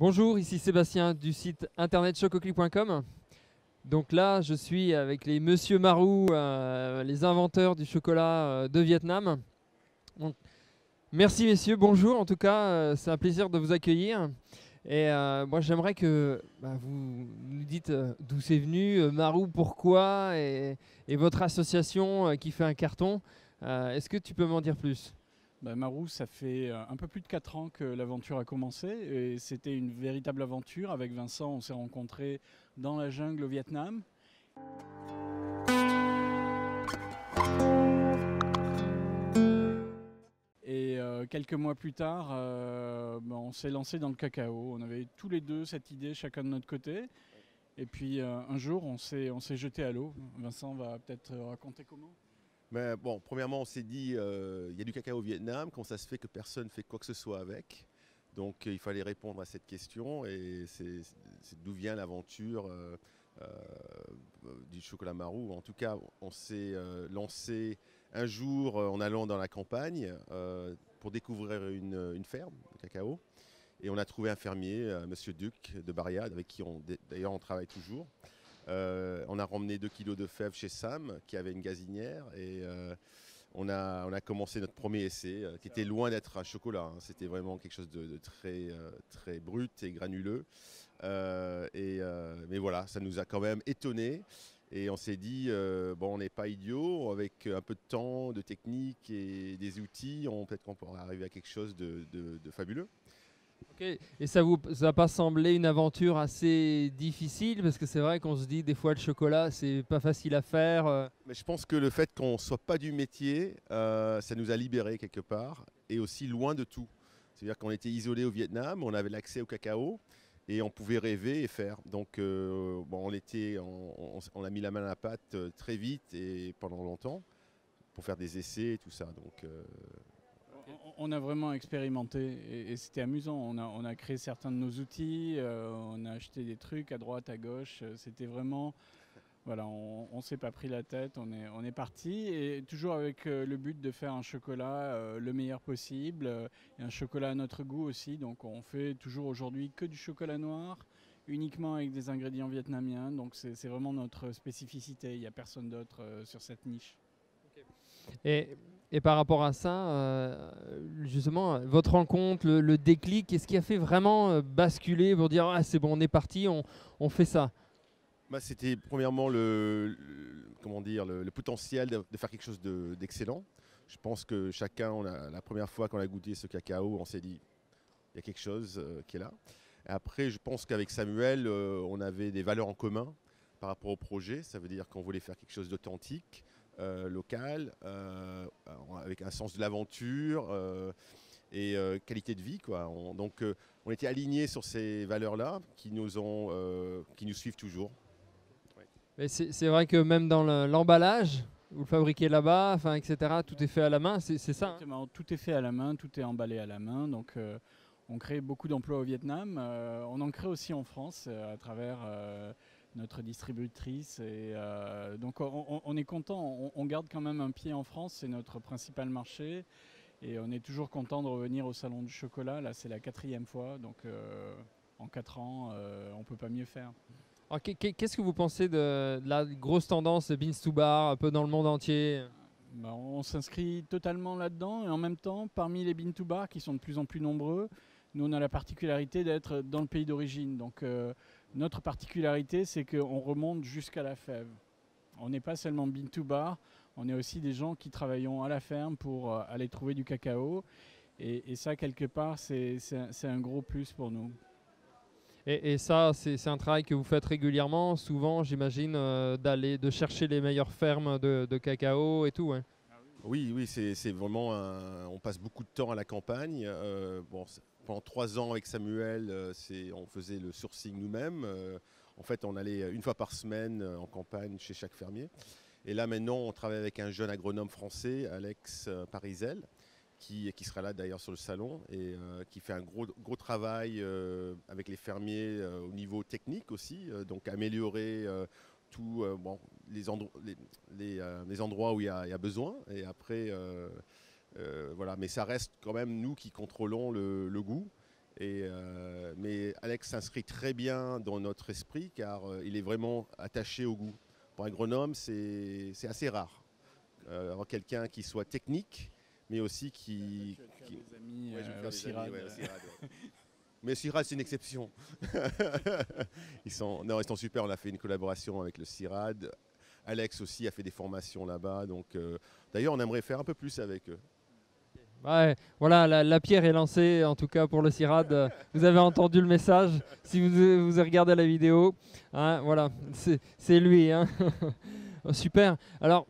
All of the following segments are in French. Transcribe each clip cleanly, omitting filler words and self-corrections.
Bonjour, ici Sébastien du site internet chococlick.com. Donc là, je suis avec les Monsieur Marou, les inventeurs du chocolat de Vietnam. Donc, merci messieurs, bonjour. En tout cas, c'est un plaisir de vous accueillir. Et moi, j'aimerais que vous nous dites d'où c'est venu, Marou, pourquoi, et votre association qui fait un carton. Est-ce que tu peux m'en dire plus? Marou, ça fait un peu plus de 4 ans que l'aventure a commencé et c'était une véritable aventure. Avec Vincent, on s'est rencontrés dans la jungle au Vietnam. Et quelques mois plus tard, on s'est lancé dans le cacao. On avait tous les deux cette idée, chacun de notre côté. Et puis un jour, on s'est jeté à l'eau. Vincent va peut-être raconter comment. Mais bon, premièrement, on s'est dit, il y a du cacao au Vietnam, comment ça se fait que personne ne fait quoi que ce soit avec? Donc il fallait répondre à cette question et c'est d'où vient l'aventure euh, du chocolat Marou. En tout cas, on s'est lancé un jour en allant dans la campagne pour découvrir une ferme de cacao. Et on a trouvé un fermier, Monsieur Duc de Bariade, avec qui d'ailleurs on travaille toujours. On a ramené 2 kilos de fèves chez Sam, qui avait une gazinière, et on a commencé notre premier essai, qui était loin d'être un chocolat, hein. C'était vraiment quelque chose de très, très brut et granuleux. Mais voilà, ça nous a quand même étonnés. Et on s'est dit, bon, on n'est pas idiot, avec un peu de temps, de technique et des outils, peut-être qu'on pourra arriver à quelque chose de fabuleux. Ok. Et ça vous a pas semblé une aventure assez difficile? Parce que c'est vrai qu'on se dit des fois le chocolat c'est pas facile à faire. Mais je pense que le fait qu'on ne soit pas du métier, ça nous a libérés quelque part, et aussi loin de tout. C'est-à-dire qu'on était isolé au Vietnam, on avait l'accès au cacao, et on pouvait rêver et faire. Donc bon, on a mis la main à la pâte très vite et pendant longtemps, pour faire des essais et tout ça. Donc, On a vraiment expérimenté et c'était amusant. On a créé certains de nos outils, on a acheté des trucs à droite, à gauche. C'était vraiment, voilà, on s'est pas pris la tête, on est parti et toujours avec le but de faire un chocolat le meilleur possible et un chocolat à notre goût aussi. Donc on fait toujours aujourd'hui que du chocolat noir, uniquement avec des ingrédients vietnamiens. Donc c'est vraiment notre spécificité. Il n'y a personne d'autre sur cette niche. Et, et par rapport à ça, justement, votre rencontre, le déclic, qu'est-ce qui a fait vraiment basculer pour dire ah c'est bon, on est parti, on fait ça? bah, c'était premièrement comment dire, le potentiel de faire quelque chose d'excellent. Je pense que chacun, la première fois qu'on a goûté ce cacao, on s'est dit, il y a quelque chose qui est là. Et après, je pense qu'avec Samuel, on avait des valeurs en commun par rapport au projet. Ça veut dire qu'on voulait faire quelque chose d'authentique, local, avec un sens de l'aventure et qualité de vie, quoi. Donc, on était alignés sur ces valeurs-là qui nous suivent toujours. Ouais. Mais c'est vrai que même dans l'emballage, vous le fabriquez là-bas, enfin, etc., tout est fait à la main, c'est ça, hein? Exactement, tout est fait à la main, tout est emballé à la main. Donc on crée beaucoup d'emplois au Vietnam. On en crée aussi en France à travers notre distributrice. Et donc on est content, on garde quand même un pied en France, c'est notre principal marché. Et on est toujours content de revenir au Salon du Chocolat. Là, c'est la 4e fois. Donc en 4 ans, on ne peut pas mieux faire. Alors, qu'est-ce que vous pensez de la grosse tendance Beans to Bar un peu dans le monde entier? On s'inscrit totalement là-dedans et en même temps, parmi les bean to bar qui sont de plus en plus nombreux, nous on a la particularité d'être dans le pays d'origine. Donc notre particularité, c'est qu'on remonte jusqu'à la fève. On n'est pas seulement bean to bar, on est aussi des gens qui travaillons à la ferme pour aller trouver du cacao. Et ça, quelque part, c'est un gros plus pour nous. Et ça, c'est un travail que vous faites régulièrement, souvent, j'imagine, de chercher les meilleures fermes de cacao et tout, hein. Oui, oui, c'est vraiment on passe beaucoup de temps à la campagne. Bon, pendant 3 ans avec Samuel, on faisait le sourcing nous-mêmes. En fait, on allait une fois par semaine en campagne chez chaque fermier. Et là, maintenant, on travaille avec un jeune agronome français, Alex Parizel, qui sera là d'ailleurs sur le salon et qui fait un gros travail avec les fermiers au niveau technique aussi. Donc, améliorer tous bon, les endroits où il y a besoin. Et après, voilà. Mais ça reste quand même nous qui contrôlons le goût. Mais Alex s'inscrit très bien dans notre esprit car il est vraiment attaché au goût. Pour un agronome, c'est assez rare. Avoir quelqu'un qui soit technique, mais aussi qui... Tu as des amis Ouais, je vais faire au des CIRAD. amis, ouais, au CIRAD, ouais. Mais CIRAD, c'est une exception. ils sont super. On a fait une collaboration avec le CIRAD. Alex aussi a fait des formations là-bas. Donc, d'ailleurs, on aimerait faire un peu plus avec eux. Ouais, voilà, la pierre est lancée, en tout cas pour le CIRAD. Vous avez entendu le message, si vous avez regardé la vidéo. Hein, voilà, c'est lui. Hein. Super. Alors,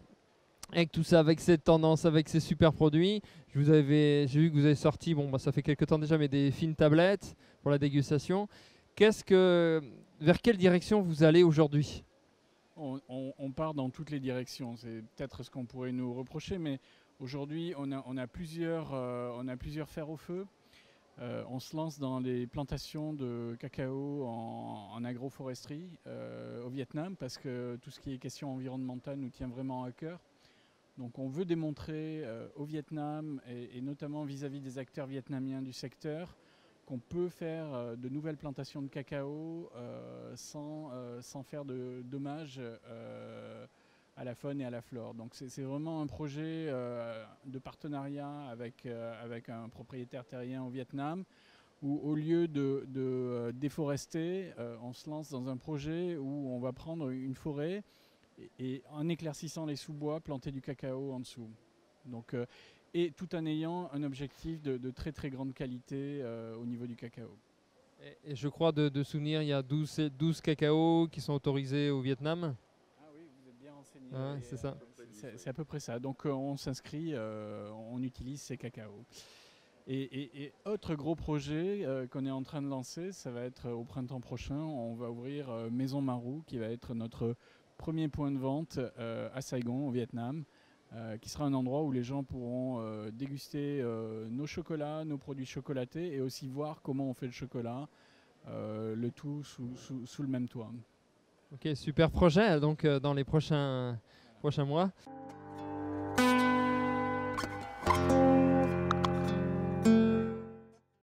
avec tout ça, avec cette tendance, avec ces super produits, j'ai vu que vous avez sorti, bon, ça fait quelques temps déjà, mais des fines tablettes pour la dégustation. Vers quelle direction vous allez aujourd'hui ? On part dans toutes les directions. C'est peut-être ce qu'on pourrait nous reprocher, mais aujourd'hui, on a plusieurs fers au feu. On se lance dans les plantations de cacao en agroforesterie au Vietnam, parce que tout ce qui est question environnementale nous tient vraiment à cœur. Donc on veut démontrer au Vietnam, et notamment vis-à-vis des acteurs vietnamiens du secteur, qu'on peut faire de nouvelles plantations de cacao sans faire de dommages à la faune et à la flore. Donc c'est vraiment un projet de partenariat avec un propriétaire terrien au Vietnam, où au lieu de déforester, on se lance dans un projet où on va prendre une forêt et en éclaircissant les sous-bois, planter du cacao en dessous. Donc, et tout en ayant un objectif de très très grande qualité au niveau du cacao. Et je crois de souvenir, il y a 12 cacaos qui sont autorisés au Vietnam. Ah oui, vous êtes bien renseigné. Hein, c'est ça. C'est à peu près ça. Donc on s'inscrit, on utilise ces cacaos. Et autre gros projet qu'on est en train de lancer, ça va être au printemps prochain, on va ouvrir Maison Marou, qui va être notre premier point de vente à Saigon, au Vietnam, qui sera un endroit où les gens pourront déguster nos chocolats, nos produits chocolatés, et aussi voir comment on fait le chocolat, le tout sous le même toit. Ok, super projet donc dans les prochains mois.